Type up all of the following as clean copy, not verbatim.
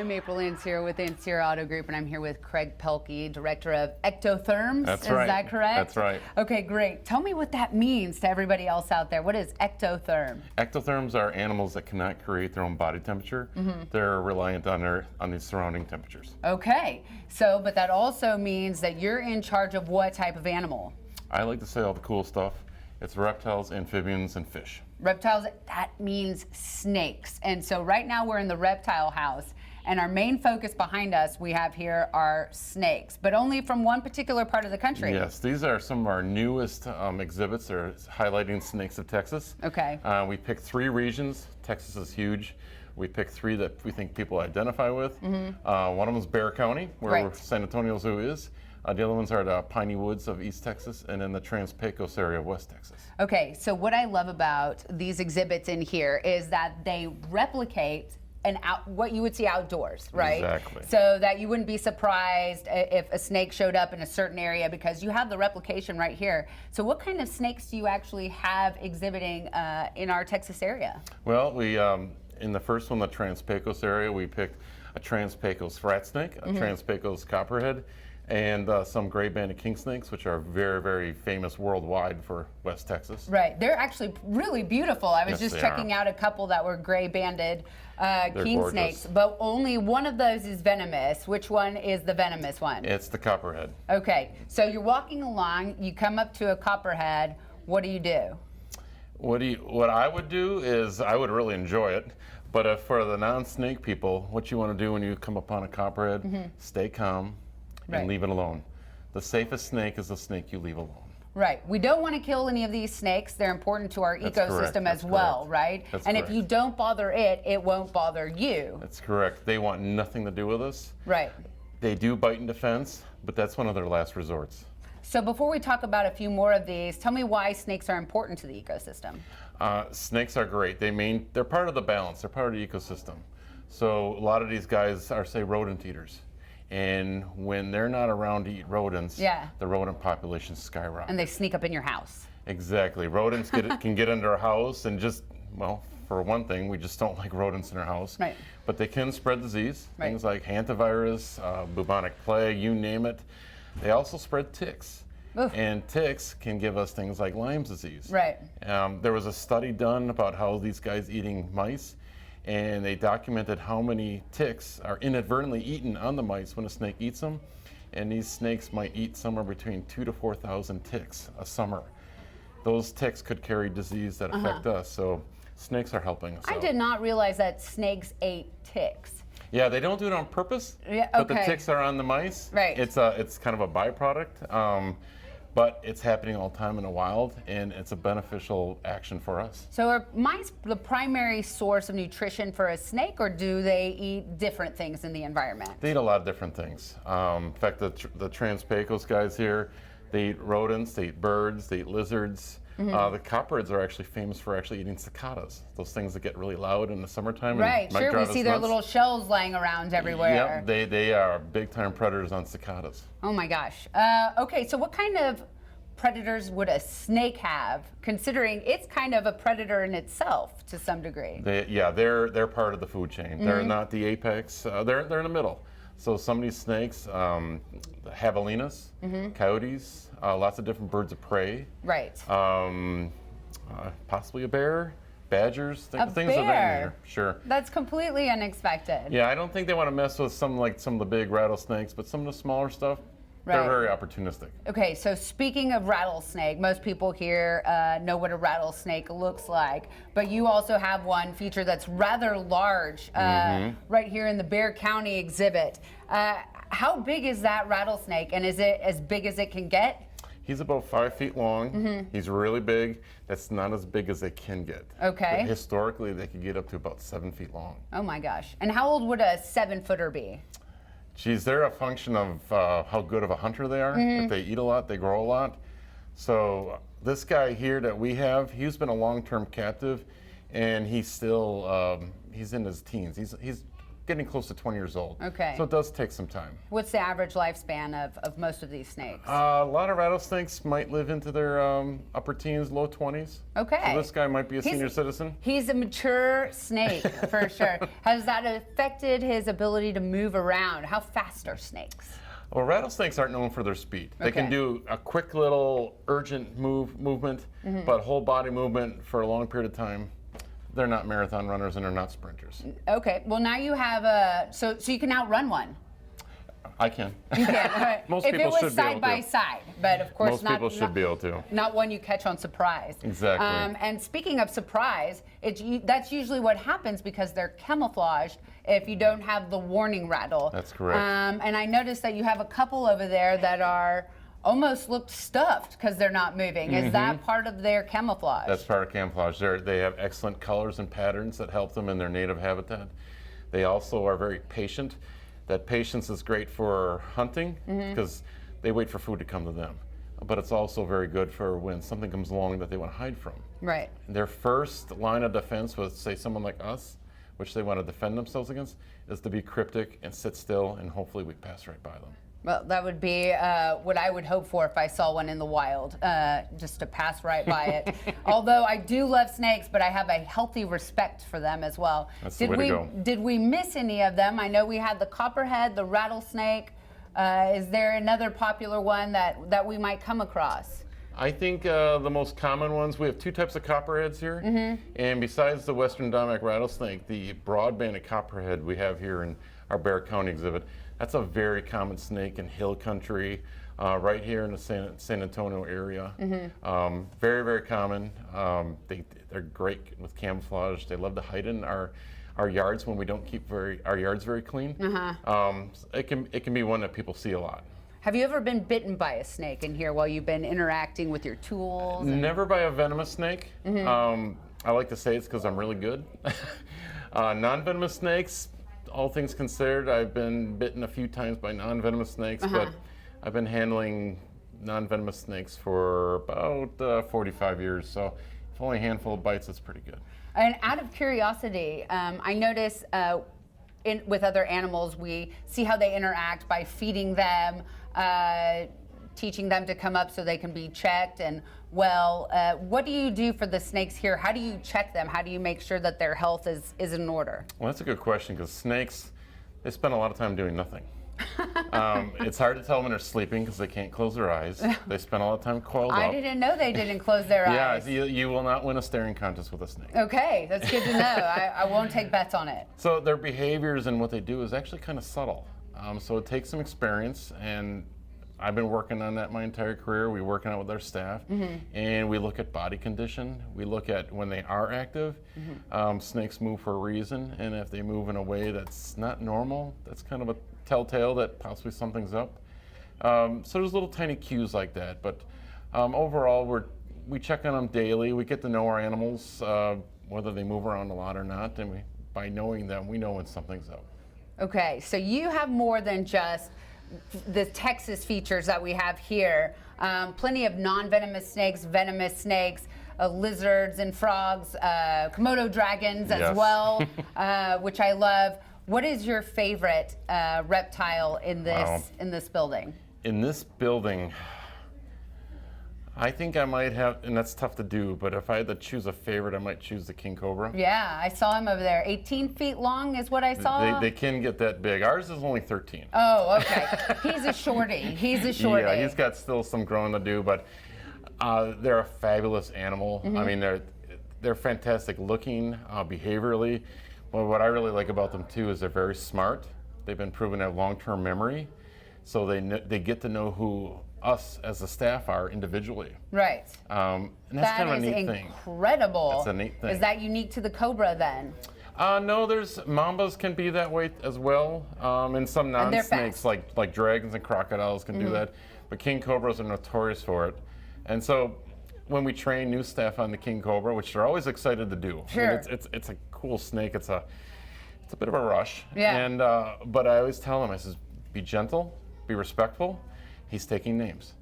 I'm April Ancira with Ancira Auto Group, and I'm here with Craig Pelkey, Director of Ectotherms. That's Is right. that correct? That's right. Okay, great. Tell me what that means to everybody else out there. What is ectotherm? Ectotherms are animals that cannot create their own body temperature. They're reliant on the surrounding temperatures. Okay, so, but that also means that you're in charge of what type of animal? I like to say all the cool stuff. It's reptiles, amphibians, and fish. Reptiles, that means snakes. And so right now we're in the reptile house, and our main focus behind us we have here are snakes, but only from one particular part of the country. Yes, these are some of our newest exhibits. They're highlighting snakes of Texas. Okay. We picked 3 regions. Texas is huge. We picked 3 that we think people identify with. One of them is Bear County, where Right. San Antonio Zoo is. The other ones are the Piney Woods of East Texas, and then the Trans-Pecos area of West Texas. Okay, so what I love about these exhibits in here is that they replicate what you would see outdoors, right? Exactly. So that you wouldn't be surprised if a snake showed up in a certain area because you have the replication right here. So what kind of snakes do you actually have exhibiting in our Texas area? Well, we in the first one, the Trans-Pecos area, we picked a Trans-Pecos rat snake, a Trans-Pecos copperhead, and some gray banded king snakes, which are very, very famous worldwide for West Texas. Right, they're actually really beautiful. I was Yes, just they checking are. out a couple that were gray banded king gorgeous. snakes, but only one of those is venomous. Which one is the venomous one? It's the copperhead. Okay, so you're walking along, you come up to a copperhead, what do? What I would do is I would really enjoy it, but if for the non-snake people, what you want to do when you come upon a copperhead, stay calm and Right. leave it alone. The safest snake is the snake you leave alone. Right, we don't want to kill any of these snakes. They're important to our That's ecosystem correct. as That's well, correct. right? That's and if correct. you don't bother it, it won't bother you. That's correct. They want nothing to do with us. Right. They do bite in defense, but that's one of their last resorts. So before we talk about a few more of these, tell me why snakes are important to the ecosystem. Snakes are great. They're part of the balance. They're part of the ecosystem. So a lot of these guys are, say, rodent eaters. And when they're not around to eat rodents, Yeah. the rodent population skyrockets. And they sneak up in your house. Exactly. Rodents can get into our house and just, well, for one thing, we just don't like rodents in our house. Right. But they can spread disease, Right. things like hantavirus, bubonic plague, you name it. They also spread ticks. Oof. And ticks can give us things like Lyme's disease. Right. There was a study done about how these guys eating mice, and they documented how many ticks are inadvertently eaten on the mice when a snake eats them. And these snakes might eat somewhere between 2,000 to 4,000 ticks a summer. Those ticks could carry disease that affect us, so snakes are helping us I out. did not realize that snakes ate ticks. Yeah, they don't do it on purpose, Yeah, but the okay. ticks are on the mice. Right. It's kind of a byproduct, but it's happening all the time in the wild, and it's a beneficial action for us. So are mice the primary source of nutrition for a snake, or do they eat different things in the environment? They eat a lot of different things. In fact, the Trans-Pecos guys here, they eat rodents, they eat birds, they eat lizards. The copperheads are actually famous for actually eating cicadas, those things that get really loud in the summertime. Right, and might sure, we drive us see their nuts. little shells lying around everywhere. Yep, they are big-time predators on cicadas. Oh my gosh. Okay, so what kind of predators would a snake have, considering it's kind of a predator in itself to some degree? They're part of the food chain. They're not the apex. They're in the middle. So some of these snakes, javelinas, coyotes, lots of different birds of prey. Right. Possibly a bear, badgers, A things of that bear? nature. Sure. That's completely unexpected. Yeah, I don't think they want to mess with some of the big rattlesnakes, but some of the smaller stuff, Right. they're very opportunistic. Okay, so speaking of rattlesnake, most people here know what a rattlesnake looks like, but you also have one feature that's rather large right here in the Bear County exhibit. How big is that rattlesnake, and is it as big as it can get? He's about 5 feet long. He's really big. That's not as big as they can get. Okay. But historically, they could get up to about 7 feet long. Oh my gosh. And how old would a 7-footer be? Geez, they're a function of how good of a hunter they are. If they eat a lot, they grow a lot. So this guy here that we have, he's been a long-term captive, and he's still he's in his teens. He's getting close to 20 years old. Okay. So it does take some time. What's the average lifespan of most of these snakes? A lot of rattlesnakes might live into their upper teens, low 20s. Okay. So this guy might be a senior citizen. He's a mature snake for sure. Has that affected his ability to move around? How fast are snakes? Well, rattlesnakes aren't known for their speed. They can do a quick little urgent movement, but whole body movement for a long period of time. They're not marathon runners and they're not sprinters. Okay, well now you have so you can outrun one. I can. You can. Right. Most if people it should was be able side by to. side, but of course Most people should be able to. Not one you catch on surprise. Exactly. And speaking of surprise, that's usually what happens because they're camouflaged if you don't have the warning rattle. That's correct. And I noticed that you have a couple over there that are almost looked stuffed because they're not moving. Is that part of their camouflage? That's part of camouflage. They have excellent colors and patterns that help them in their native habitat. They also are very patient. That patience is great for hunting because they wait for food to come to them. But it's also very good for when something comes along that they want to hide from. Right. Their first line of defense with, say, someone like us, which they want to defend themselves against, is to be cryptic and sit still, and hopefully we pass right by them. Well, that would be what I would hope for if I saw one in the wild, just to pass right by it. Although I do love snakes, but I have a healthy respect for them as well. That's the way to go. Did we miss any of them? I know we had the copperhead, the rattlesnake. Is there another popular one that we might come across? I think the most common ones, we have two types of copperheads here. And besides the western Diamondback rattlesnake, the broad-banded copperhead we have here in our Bexar County exhibit, that's a very common snake in hill country, right here in the San Antonio area. Very, very common. They're great with camouflage. They love to hide in our yards when we don't keep our yards very clean. It can be one that people see a lot. Have you ever been bitten by a snake in here while you've been interacting with your tools? Never by a venomous snake. I like to say it's because I'm really good. Non-venomous snakes, all things considered, I've been bitten a few times by non-venomous snakes, but I've been handling non-venomous snakes for about 45 years, so if only a handful of bites, that's pretty good. And out of curiosity, I notice with other animals, we see how they interact by feeding them, teaching them to come up so they can be checked. And what do you do for the snakes here? How do you check them? How do you make sure that their health is in order? Well, that's a good question because snakes, they spend a lot of time doing nothing. It's hard to tell when they're sleeping because they can't close their eyes. They spend a lot of time coiled up. I didn't know they didn't close their eyes. Yeah, you will not win a staring contest with a snake. Okay, that's good to know. I won't take bets on it. So their behaviors and what they do is actually kind of subtle. So it takes some experience, and I've been working on that my entire career. We work on it with our staff, and we look at body condition. We look at when they are active. Snakes move for a reason, and if they move in a way that's not normal, that's kind of a telltale that possibly something's up. So there's little tiny cues like that, but overall we check on them daily. We get to know our animals, whether they move around a lot or not, and by knowing them, we know when something's up. Okay, so you have more than just the Texas features that we have here. Plenty of non-venomous snakes, venomous snakes, lizards and frogs, Komodo dragons as well, which I love. What is your favorite reptile in this building? In this building, I think I might have, and that's tough to do, but if I had to choose a favorite, I might choose the king cobra. Yeah, I saw him over there. 18 feet long is what I saw. They can get that big. Ours is only 13. Oh, okay. He's a shorty. Yeah, he's got still some growing to do, but they're a fabulous animal. I mean, they're fantastic looking behaviorally. But what I really like about them too is they're very smart. They've been proven to have long-term memory, so they get to know who us as a staff are individually. Right. And that's kind of a neat thing. Incredible. That's a neat thing. Is that unique to the cobra then? No, there's mambas can be that way as well, and some non-snakes like dragons and crocodiles can do that, but king cobras are notorious for it. And so when we train new staff on the king cobra, which they're always excited to do, sure. I mean, it's a cool snake. It's a bit of a rush. Yeah. And but I always tell them, I says, be gentle, be respectful. He's taking names.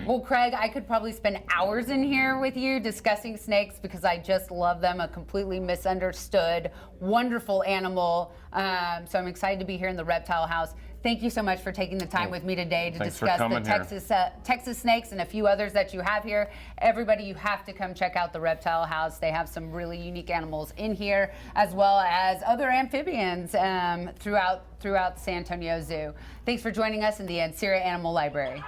Well, Craig, I could probably spend hours in here with you discussing snakes because I just love them. A completely misunderstood, wonderful animal. So I'm excited to be here in the Reptile House. Thank you so much for taking the time with me today to discuss the Texas snakes and a few others that you have here. Everybody, you have to come check out the Reptile House. They have some really unique animals in here, as well as other amphibians throughout San Antonio Zoo. Thanks for joining us in the Ancira Animal Library.